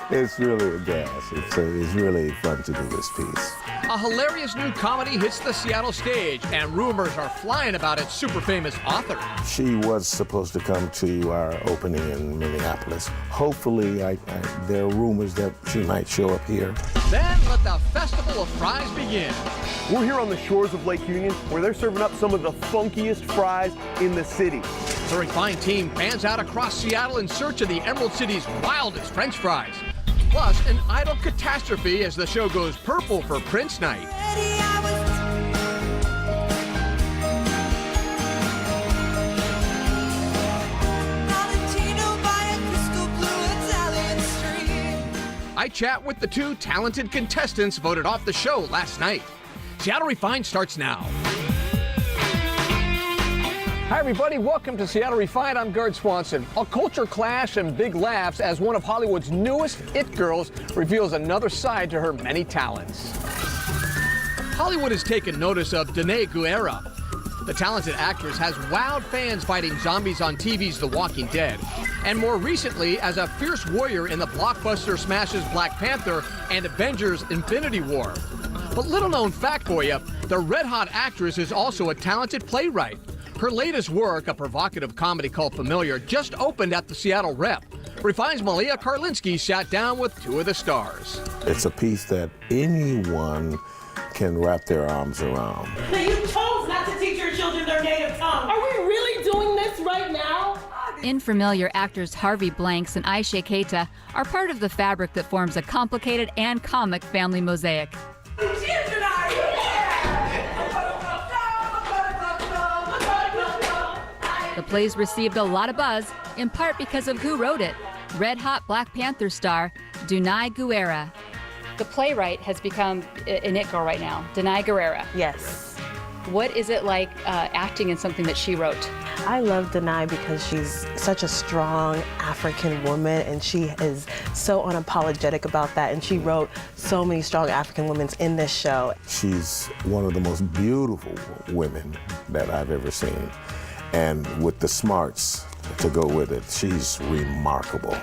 It's really a gas. It's really fun to do this piece. A hilarious new comedy hits the Seattle stage, and rumors are flying about its super famous author. She was supposed to come to our opening in Minneapolis. Hopefully, there are rumors that she might show up here. Then let the Festival of Fries begin. We're here on the shores of Lake Union, where they're serving up some of the funkiest fries in the city. The refined team fans out across Seattle in search of the Emerald City's wildest French fries. Plus, an idle catastrophe as the show goes purple for Prince Night. I chat with the two talented contestants voted off the show last night. Seattle Refined starts now. Hi, everybody. Welcome to Seattle Refined. I'm Gerd Swanson. A culture clash and big laughs as one of Hollywood's newest it girls reveals another side to her many talents. Hollywood has taken notice of Danai Gurira. The talented actress has wowed fans fighting zombies on TV's The Walking Dead, and more recently as a fierce warrior in the blockbuster smashes Black Panther and Avengers Infinity War. But little known fact for you, the red-hot actress is also a talented playwright. Her latest work, a provocative comedy called Familiar, just opened at the Seattle Rep. Refine's Malia Karlinski sat down with two of the stars. It's a piece that anyone can wrap their arms around. Now you chose not to teach your children their native tongue. Are we really doing this right now? In Familiar, actors Harvey Blanks and Aisha Keita are part of the fabric that forms a complicated and comic family mosaic. The play's received a lot of buzz, in part because of who wrote it, red-hot Black Panther star Danai Gurira. The playwright has become an it girl right now, Danai Gurira. Yes. What is it like acting in something that she wrote? I love Danai because she's such a strong African woman, and she is so unapologetic about that, and she wrote so many strong African women in this show. She's one of the most beautiful women that I've ever seen. And with the smarts to go with it, she's remarkable.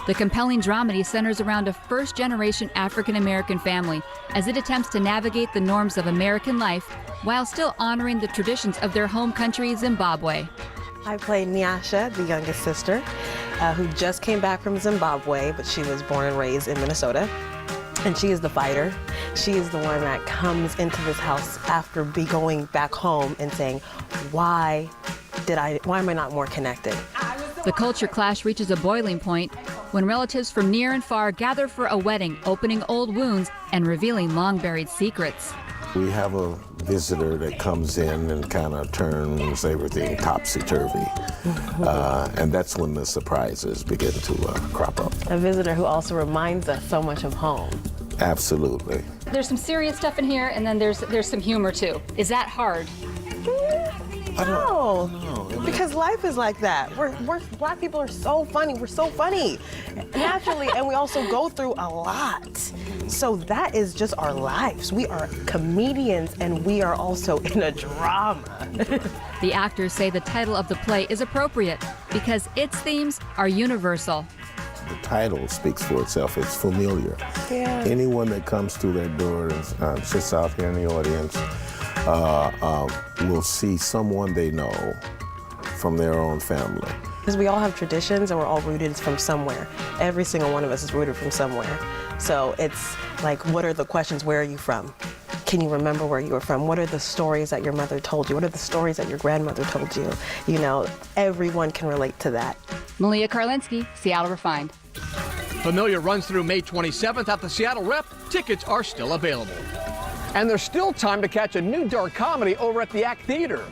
The compelling dramedy centers around a first-generation African-American family as it attempts to navigate the norms of American life while still honoring the traditions of their home country, Zimbabwe. I play Nyasha, the youngest sister, who just came back from Zimbabwe, but she was born and raised in Minnesota. And she is the fighter. She is the one that comes into this house after going back home and saying, why am I not more connected? The culture clash reaches a boiling point when relatives from near and far gather for a wedding, opening old wounds and revealing long-buried secrets. We have a visitor that comes in and kind of turns everything topsy-turvy. And that's when the surprises begin to crop up. A visitor who also reminds us so much of home. Absolutely. There's some serious stuff in here, and then there's some humor too. Is that hard? No, because life is like that. Black people are so funny. We're so funny, naturally, and we also go through a lot. So that is just our lives. We are comedians, and we are also in a drama. The actors say the title of the play is appropriate because its themes are universal. The title speaks for itself. It's familiar. Yeah. Anyone that comes through that door and sits out here in the audience will see someone they know from their own family. Because we all have traditions and we're all rooted from somewhere. Every single one of us is rooted from somewhere. So it's like, what are the questions? Where are you from? Can you remember where you were from? What are the stories that your mother told you? What are the stories that your grandmother told you? You know, everyone can relate to that. Malia Karlinski, Seattle Refined. Familiar runs through May 27th at the Seattle Rep. Tickets are still available. And there's still time to catch a new dark comedy over at the Act Theater.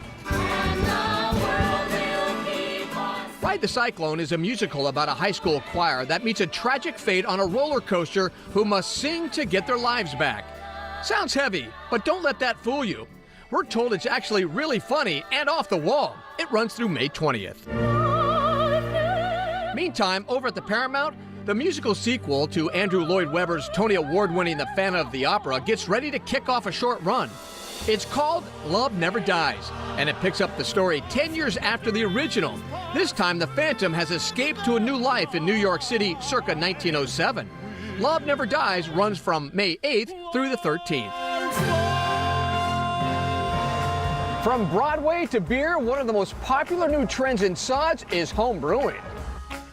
Ride the Cyclone is a musical about a high school choir that meets a tragic fate on a roller coaster who must sing to get their lives back. Sounds heavy, but don't let that fool you. We're told it's actually really funny and off the wall. It runs through May 20th. Meantime, over at the Paramount, the musical sequel to Andrew Lloyd Webber's Tony Award-winning The Phantom of the Opera gets ready to kick off a short run. It's called Love Never Dies, and it picks up the story 10 years after the original. This time, the Phantom has escaped to a new life in New York City circa 1907. Love Never Dies runs from May 8th through the 13th. From Broadway to beer, one of the most popular new trends in Sods is home brewing.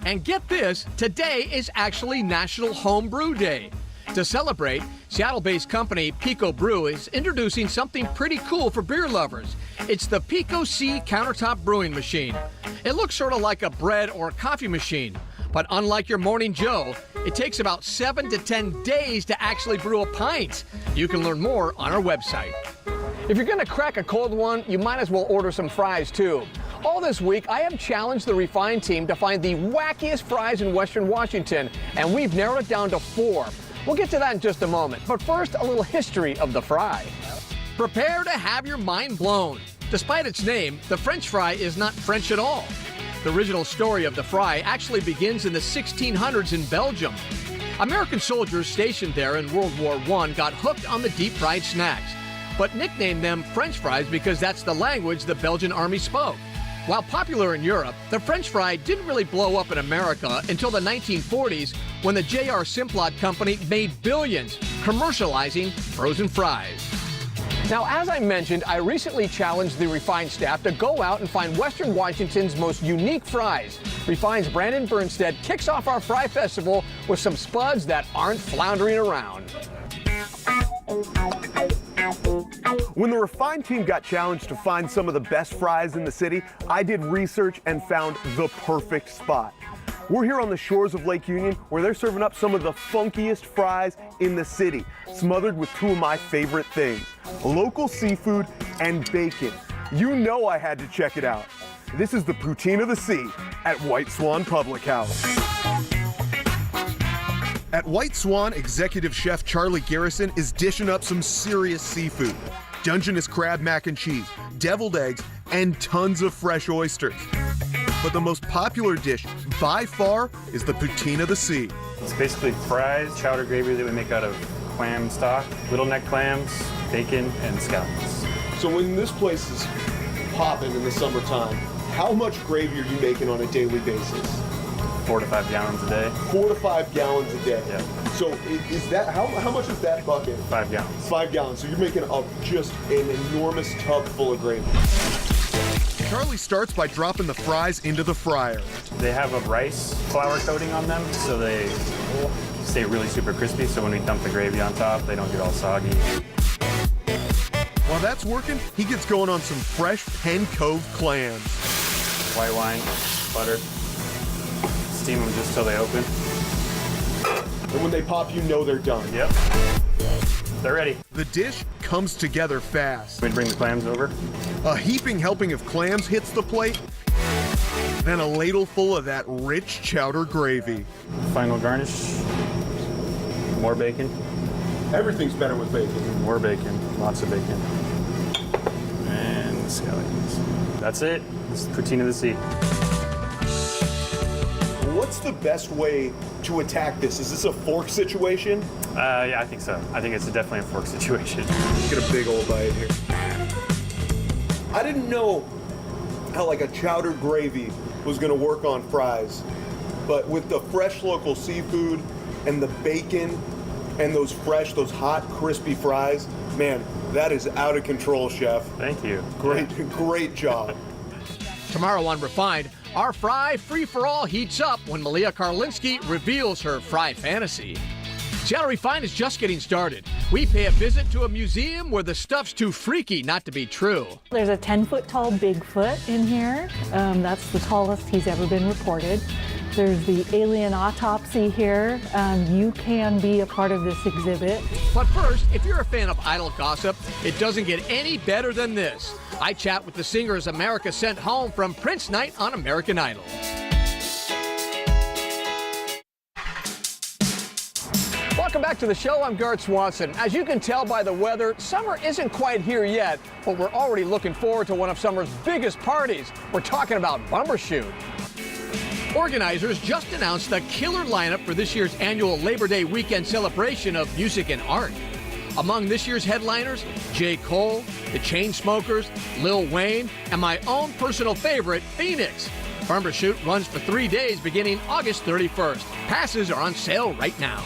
And get this, today is actually National Home Brew Day. To celebrate, Seattle-based company Pico Brew is introducing something pretty cool for beer lovers. It's the Pico C countertop brewing machine. It looks sort of like a bread or coffee machine, but unlike your Morning Joe, it takes about 7 to 10 days to actually brew a pint. You can learn more on our website. If you're gonna crack a cold one, you might as well order some fries too. All this week, I have challenged the Refined team to find the wackiest fries in Western Washington, and we've narrowed it down to 4. We'll get to that in just a moment, but first, a little history of the fry. Prepare to have your mind blown. Despite its name, the French fry is not French at all. The original story of the fry actually begins in the 1600s in Belgium. American soldiers stationed there in World War I got hooked on the deep-fried snacks, but nicknamed them French fries because that's the language the Belgian army spoke. While popular in Europe, the French fry didn't really blow up in America until the 1940s when the J.R. Simplot Company made billions commercializing frozen fries. Now, as I mentioned, I recently challenged the Refined staff to go out and find Western Washington's most unique fries. Refined's Brandon Bernstead kicks off our Fry Festival with some spuds that aren't floundering around. When the Refined team got challenged to find some of the best fries in the city, I did research and found the perfect spot. We're here on the shores of Lake Union where they're serving up some of the funkiest fries in the city, smothered with 2 of my favorite things, local seafood and bacon. You know I had to check it out. This is the Poutine of the Sea at White Swan Public House. At White Swan, executive chef Charlie Garrison is dishing up some serious seafood. Dungeness crab mac and cheese, deviled eggs, and tons of fresh oysters. But the most popular dish, by far, is the Poutine of the Sea. It's basically fries, chowder gravy that we make out of clam stock, little neck clams, bacon, and scallops. So when this place is popping in the summertime, how much gravy are you making on a daily basis? 4 to 5 gallons a day. 4 to 5 gallons a day. Yeah. So is that, how much is that bucket? 5 gallons. 5 gallons. So you're making just an enormous tub full of gravy. Charlie starts by dropping the fries into the fryer. They have a rice flour coating on them, so they stay really super crispy, so when we dump the gravy on top, they don't get all soggy. While that's working, he gets going on some fresh Penn Cove clams. White wine, butter, steam them just till they open. And when they pop, you know they're done. Yep. They're ready. The dish comes together fast. We bring the clams over. A heaping helping of clams hits the plate, then a ladle full of that rich chowder gravy. Final garnish. More bacon. Everything's better with bacon. More bacon. Lots of bacon. And scallions. That's it. This is Poutine of the Sea. What's the best way to attack this? Is this a fork situation? Yeah, I think so. I think it's definitely a fork situation. Get a big old bite here. I didn't know how like a chowder gravy was gonna work on fries, but with the fresh local seafood and the bacon and those hot, crispy fries, man, that is out of control, chef. Thank you. Great job. Tomorrow on Refined, our fry free-for-all heats up when Malia Karlinski reveals her fry fantasy. Seattle Refined is just getting started. We pay a visit to a museum where the stuff's too freaky not to be true. There's a 10-foot-tall Bigfoot in here. That's the tallest he's ever been reported. There's the alien autopsy here. You can be a part of this exhibit. But first, if you're a fan of idle gossip, it doesn't get any better than this. I chat with the singers America sent home from Prince Night on American Idol. Welcome back to the show. I'm Garth Swanson. As you can tell by the weather, summer isn't quite here yet, but we're already looking forward to one of summer's biggest parties. We're talking about Bumbershoot. Organizers just announced the killer lineup for this year's annual Labor Day weekend celebration of music and art. Among this year's headliners, J. Cole, the Chainsmokers, Lil Wayne, and my own personal favorite, Phoenix. Bumbershoot runs for 3 days beginning August 31st. Passes are on sale right now.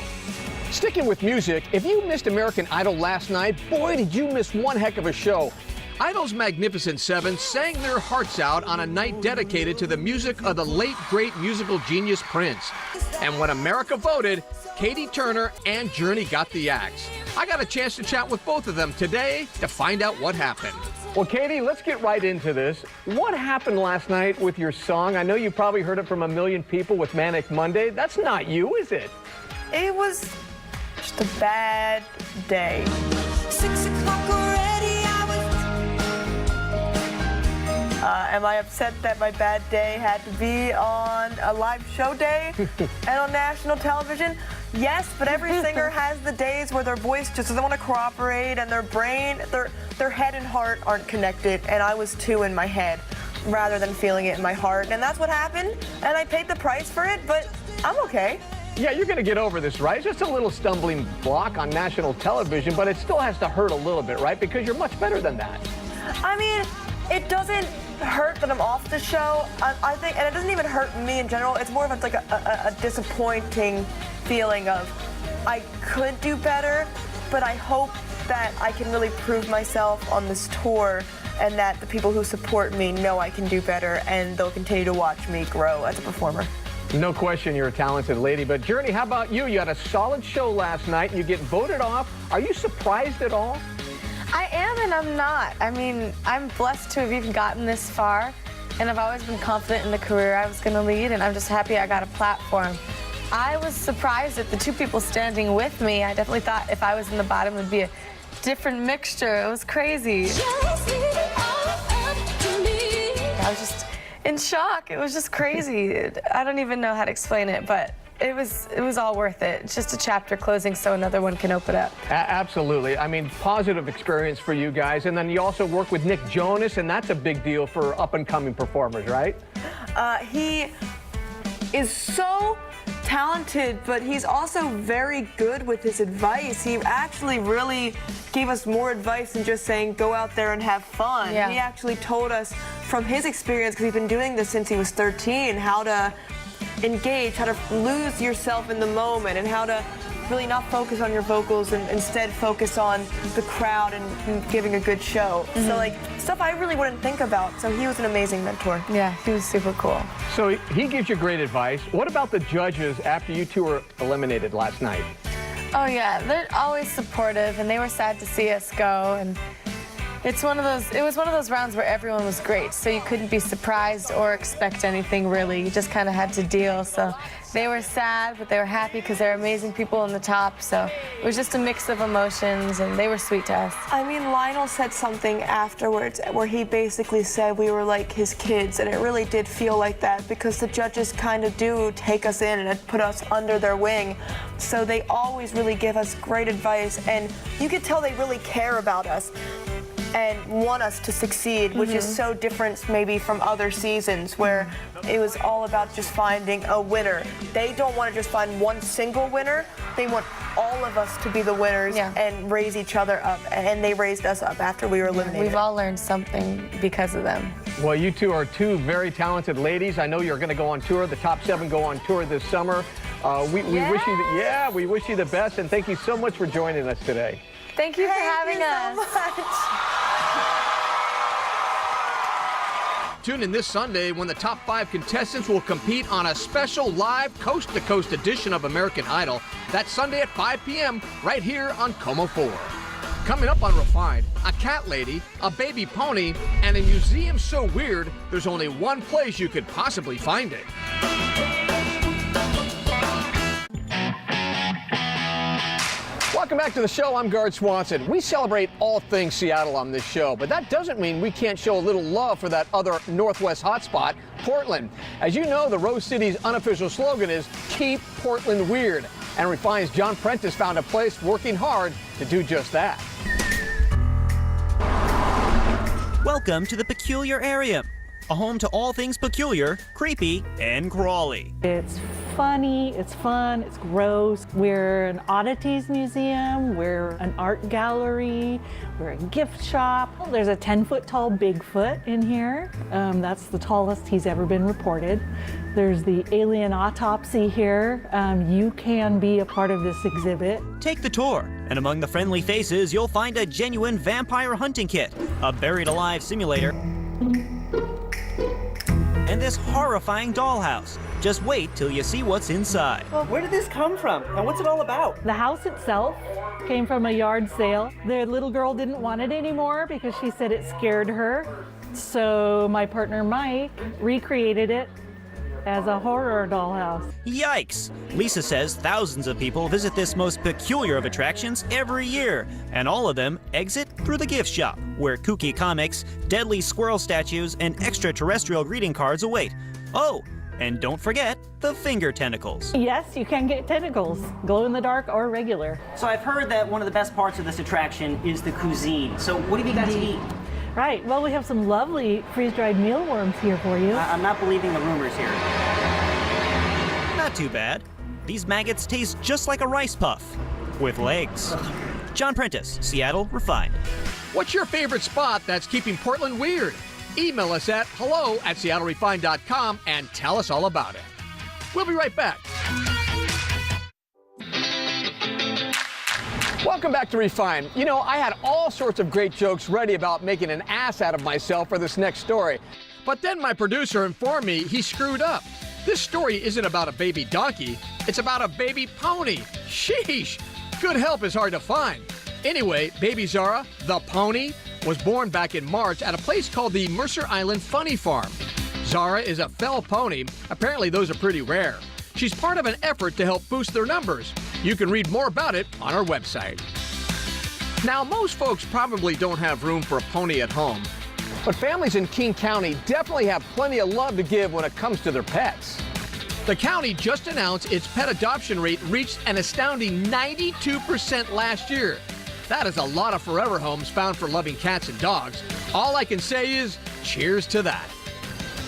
Sticking with music, if you missed American Idol last night, boy, did you miss one heck of a show. Idol's Magnificent Seven sang their hearts out on a night dedicated to the music of the late, great musical genius Prince. And when America voted, Katie Turner and Journey got the axe. I got a chance to chat with both of them today to find out what happened. Well, Katie, let's get right into this. What happened last night with your song? I know you probably heard it from a million people with Manic Monday. That's not you, is it? It was just a bad day. 6 o'clock already, Am I upset that my bad day had to be on a live show day and on national television? Yes, but every singer has the days where their voice just doesn't want to cooperate and their brain, their head and heart aren't connected, and I was too in my head rather than feeling it in my heart, and that's what happened, and I paid the price for it, but I'm okay. Yeah, you're going to get over this, right? It's just a little stumbling block on national television, but it still has to hurt a little bit, right? Because you're much better than that. I mean, it doesn't hurt that I'm off the show. I think, and it doesn't even hurt me in general. It's more of like a disappointing feeling of I could do better, but I hope that I can really prove myself on this tour and that the people who support me know I can do better and they'll continue to watch me grow as a performer. No question you're a talented lady, but Journey, how about you? You had a solid show last night and you get voted off. Are you surprised at all? I am and I'm not. I mean, I'm blessed to have even gotten this far, and I've always been confident in the career I was going to lead, and I'm just happy I got a platform. I was surprised at the two people standing with me. I definitely thought if I was in the bottom, it would be a different mixture. It was crazy. I was just in shock. It was just crazy. I don't even know how to explain it, but it was all worth it. It's just a chapter closing so another one can open up. Absolutely. I mean, positive experience for you guys. And then you also work with Nick Jonas, and that's a big deal for up-and-coming performers, right? He is so talented, but he's also very good with his advice. He actually really gave us more advice than just saying, go out there and have fun. Yeah. He actually told us from his experience, because he's been doing this since he was 13, how to engage, how to lose yourself in the moment, and how to really not focus on your vocals and instead focus on the crowd and giving a good show. So like stuff I really wouldn't think about. So he was an amazing mentor. Yeah, he was super cool. So he gives you great advice. What about the judges after you two were eliminated last night? Oh yeah, they're always supportive, and they were sad to see us go. And it was one of those rounds where everyone was great, so you couldn't be surprised or expect anything really. You just kind of had to deal. So they were sad, but they were happy because they're amazing people on the top. So it was just a mix of emotions, and they were sweet to us. I mean, Lionel said something afterwards where he basically said we were like his kids, and it really did feel like that because the judges kind of do take us in and put us under their wing. So they always really give us great advice, and you could tell they really care about us and want us to succeed, which is so different maybe from other seasons where it was all about just finding a winner. They don't want to just find one single winner. They want all of us to be the winners and raise each other up, and they raised us up after we were eliminated. We've all learned something because of them. Well, you two are two very talented ladies. I know you're going to go on tour. The top 7 go on tour this summer. We wish you the best, and thank you so much for joining us today. Thank you for having us. So much. Tune in this Sunday when the top 5 contestants will compete on a special live coast-to-coast edition of American Idol. That's Sunday at 5 p.m. right here on KOMO 4. Coming up on Refined, a cat lady, a baby pony, and a museum so weird there's only one place you could possibly find it. Welcome back to the show. I'm Gard Swanson. We celebrate all things Seattle on this show, but that doesn't mean we can't show a little love for that other Northwest hotspot, Portland. As you know, the Rose City's unofficial slogan is Keep Portland Weird, and Refined's John Prentice found a place working hard to do just that. Welcome to the Peculiar Area, a home to all things peculiar, creepy, and crawly. It's funny, it's fun, it's gross. We're an oddities museum, we're an art gallery, we're a gift shop. There's a 10-foot tall Bigfoot in here. That's the tallest he's ever been reported. There's the alien autopsy here. You can be a part of this exhibit. Take the tour, and among the friendly faces, you'll find a genuine vampire hunting kit, a buried alive simulator, and this horrifying dollhouse. Just wait till you see what's inside. Well, where did this come from, and what's it all about? The house itself came from a yard sale. The little girl didn't want it anymore because she said it scared her. So my partner Mike recreated it as a horror dollhouse. Yikes! Lisa says thousands of people visit this most peculiar of attractions every year, and all of them exit through the gift shop, where kooky comics, deadly squirrel statues, and extraterrestrial greeting cards await. Oh, and don't forget the finger tentacles. Yes, you can get tentacles, glow in the dark or regular. So I've heard that one of the best parts of this attraction is the cuisine. So what have you got to eat? Right, well, we have some lovely freeze-dried mealworms here for you. I'm not believing the rumors here. Not too bad. These maggots taste just like a rice puff, with legs. John Prentice, Seattle Refined. What's your favorite spot that's keeping Portland weird? Email us at hello@seattlerefined.com and tell us all about it. We'll be right back. Welcome back to Refine. You know, I had all sorts of great jokes ready about making an ass out of myself for this next story. But then my producer informed me he screwed up. This story isn't about a baby donkey, it's about a baby pony. Sheesh! Good help is hard to find. Anyway, baby Zara, the pony, was born back in March at a place called the Mercer Island Funny Farm. Zara is a fel pony. Apparently those are pretty rare. She's part of an effort to help boost their numbers. You can read more about it on our website. Now, most folks probably don't have room for a pony at home, but families in King County definitely have plenty of love to give when it comes to their pets. The county just announced its pet adoption rate reached an astounding 92% last year. That is a lot of forever homes found for loving cats and dogs. All I can say is cheers to that.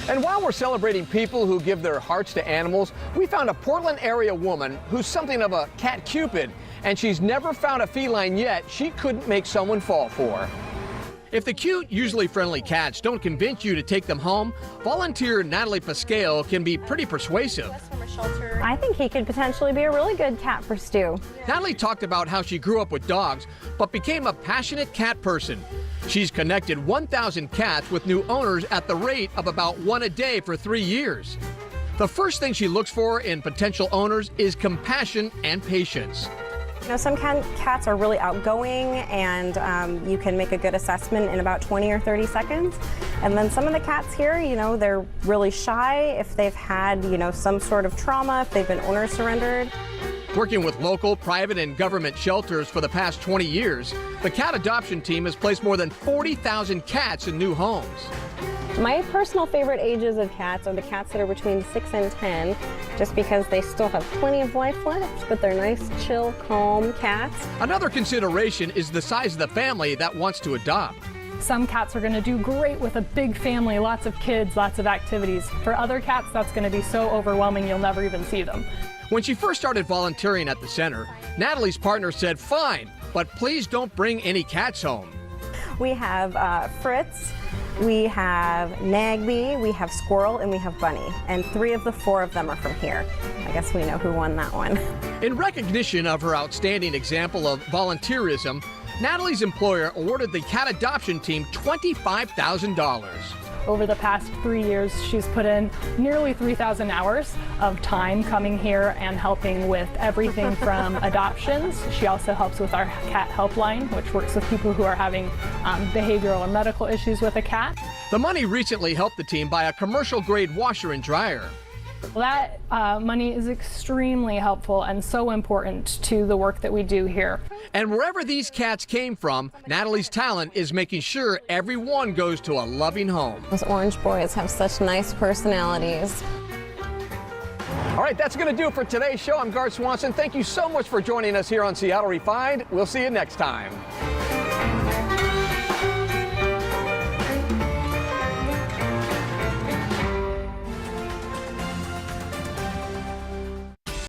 And while we're celebrating people who give their hearts to animals, we found a Portland area woman who's something of a cat cupid, and she's never found a feline yet she couldn't make someone fall for. If the cute, usually friendly cats don't convince you to take them home, volunteer Natalie Pascal can be pretty persuasive. I think he could potentially be a really good cat for Stu. Natalie talked about how she grew up with dogs, but became a passionate cat person. She's connected 1,000 cats with new owners at the rate of about one a day for 3 years. The first thing she looks for in potential owners is compassion and patience. You know, some cats are really outgoing, and you can make a good assessment in about 20 or 30 seconds. And then some of the cats here, you know, they're really shy if they've had, you know, some sort of trauma, if they've been owner surrendered. Working with local, private, and government shelters for the past 20 years, the cat adoption team has placed more than 40,000 cats in new homes. My personal favorite ages of cats are the cats that are between 6 and 10, just because they still have plenty of life left, but they're nice, chill, calm cats. Another consideration is the size of the family that wants to adopt. Some cats are going to do great with a big family, lots of kids, lots of activities. For other cats, that's going to be so overwhelming you'll never even see them. When she first started volunteering at the center, Natalie's partner said, "Fine, but please don't bring any cats home." We have Fritz, we have Nagby, we have Squirrel, and we have Bunny. And 3 of the 4 of them are from here. I guess we know who won that one. In recognition of her outstanding example of volunteerism, Natalie's employer awarded the cat adoption team $25,000. Over the past 3 years, she's put in nearly 3,000 hours of time coming here and helping with everything from adoptions. She also helps with our cat helpline, which works with people who are having behavioral or medical issues with a cat. The money recently helped the team buy a commercial-grade washer and dryer. That money is extremely helpful and so important to the work that we do here. And wherever these cats came from, Natalie's talent is making sure everyone goes to a loving home. Those orange boys have such nice personalities. All right, that's going to do it for today's show. I'm Garth Swanson. Thank you so much for joining us here on Seattle Refined. We'll see you next time.